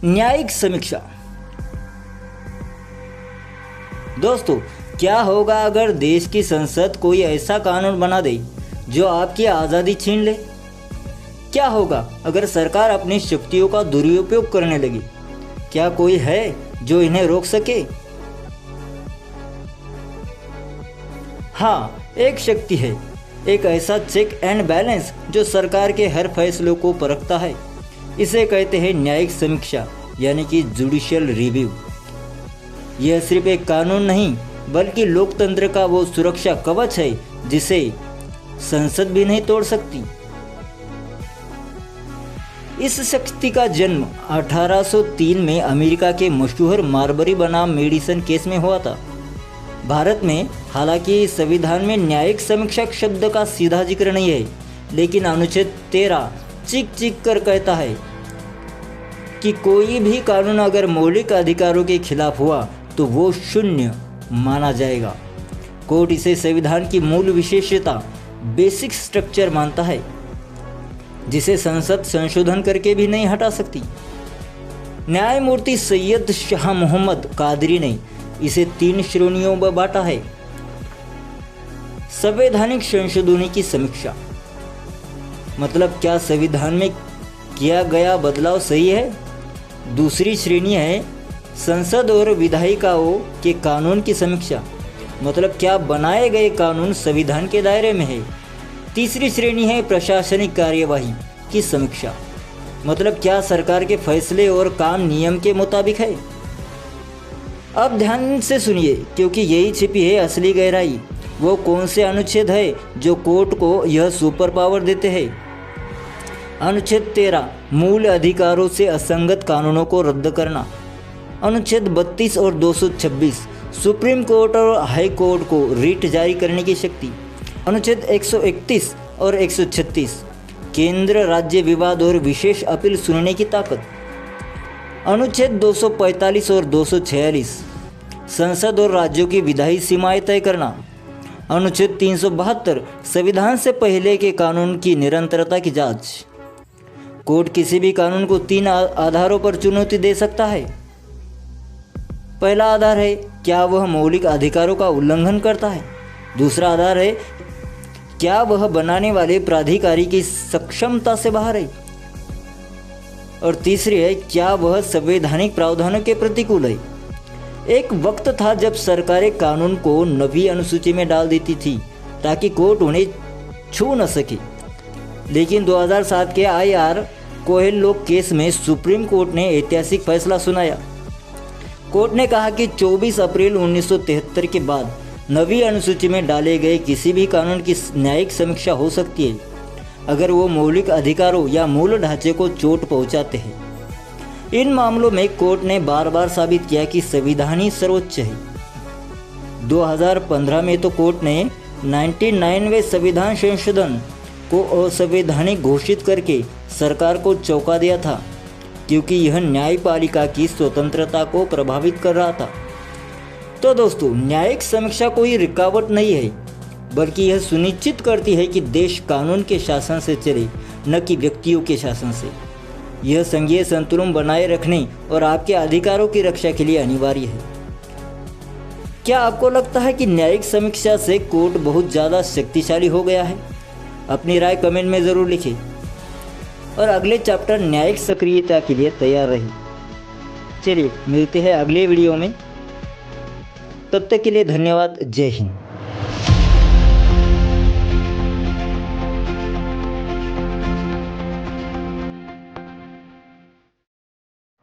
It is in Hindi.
न्यायिक समीक्षा। दोस्तों, क्या होगा अगर देश की संसद कोई ऐसा कानून बना दे जो आपकी आज़ादी छीन ले? क्या होगा अगर सरकार अपनी शक्तियों का दुरुपयोग करने लगी? क्या कोई है जो इन्हें रोक सके? हाँ, एक शक्ति है, एक ऐसा चेक एंड बैलेंस जो सरकार के हर फैसलों को परखता है। इसे कहते हैं न्यायिक समीक्षा, यानी कि जुडिशियल रिव्यू। यह सिर्फ एक कानून नहीं बल्कि लोकतंत्र का वो सुरक्षा कवच है जिसे संसद भी नहीं तोड़ सकती। इस शक्ति का जन्म 1803 में अमेरिका के मशहूर मार्बरी बनाम मेडिसन केस में हुआ था। भारत में हालांकि संविधान में न्यायिक समीक्षा शब्द का सीधा जिक्र नहीं है, लेकिन अनुच्छेद 13 चीख चीख कर कहता है कि कोई भी कानून अगर मौलिक अधिकारों के खिलाफ हुआ तो वो शून्य माना जाएगा। कोर्ट इसे संविधान की मूल विशेषता, बेसिक स्ट्रक्चर मानता है, जिसे संसद संशोधन करके भी नहीं हटा सकती। न्यायमूर्ति सैयद शाह मोहम्मद कादरी ने इसे 3 श्रेणियों में बांटा है। संवैधानिक संशोधनों की समीक्षा, मतलब क्या संविधान में किया गया बदलाव सही है। दूसरी श्रेणी है संसद और विधायिकाओं के कानून की समीक्षा, मतलब क्या बनाए गए कानून संविधान के दायरे में है। तीसरी श्रेणी है प्रशासनिक कार्यवाही की समीक्षा, मतलब क्या सरकार के फैसले और काम नियम के मुताबिक है। अब ध्यान से सुनिए, क्योंकि यही छिपी है असली गहराई। वो कौन से अनुच्छेद है जो कोर्ट को यह सुपर पावर देते हैं। अनुच्छेद 13 मूल अधिकारों से असंगत कानूनों को रद्द करना। अनुच्छेद 32 और 226 सुप्रीम कोर्ट और हाई कोर्ट को रिट जारी करने की शक्ति। अनुच्छेद 131 और 136 केंद्र राज्य विवाद और विशेष अपील सुनने की ताकत। अनुच्छेद 245 और 246 संसद और राज्यों की विधायी सीमाएं तय करना। अनुच्छेद 372 संविधान से पहले के कानून की निरंतरता की जांच। कोर्ट किसी भी कानून को 3 आधारों पर चुनौती दे सकता है। पहला आधार है क्या वह मौलिक अधिकारों का उल्लंघन करता है। दूसरा आधार है क्या वह बनाने वाले प्राधिकारी की सक्षमता से बाहर है। और तीसरी है क्या वह संवैधानिक प्रावधानों के प्रतिकूल है। एक वक्त था जब सरकारें कानून को 9वीं अनुसूची में डाल देती थी ताकि कोर्ट उन्हें छू न सके, लेकिन 2007 के IR कोहेलो केस में सुप्रीम कोर्ट ने ऐतिहासिक फैसला सुनाया। कोर्ट ने कहा कि 24 अप्रैल 1973 के बाद 9वीं अनुसूची में डाले गए किसी भी कानून की न्यायिक समीक्षा हो सकती है अगर वो मौलिक अधिकारों या मूल ढांचे को चोट पहुंचाते हैं। इन मामलों में कोर्ट ने बार बार साबित किया कि संविधान ही सर्वोच्च है। 2015 में तो कोर्ट ने 99वें संविधान संशोधन को असंवैधानिक घोषित करके सरकार को चौंका दिया था, क्योंकि यह न्यायपालिका की स्वतंत्रता को प्रभावित कर रहा था। तो दोस्तों, न्यायिक समीक्षा कोई रुकावट नहीं है, बल्कि यह सुनिश्चित करती है कि देश कानून के शासन से चले, न कि व्यक्तियों के शासन से। यह संघीय संतुलन बनाए रखने और आपके अधिकारों की रक्षा के लिए अनिवार्य है। क्या आपको लगता है कि न्यायिक समीक्षा से कोर्ट बहुत ज़्यादा शक्तिशाली हो गया है? अपनी राय कमेंट में ज़रूर लिखें और अगले चैप्टर न्यायिक सक्रियता के लिए तैयार रहिए। चलिए मिलते हैं अगले वीडियो में, तब तक के लिए धन्यवाद। जय हिंद।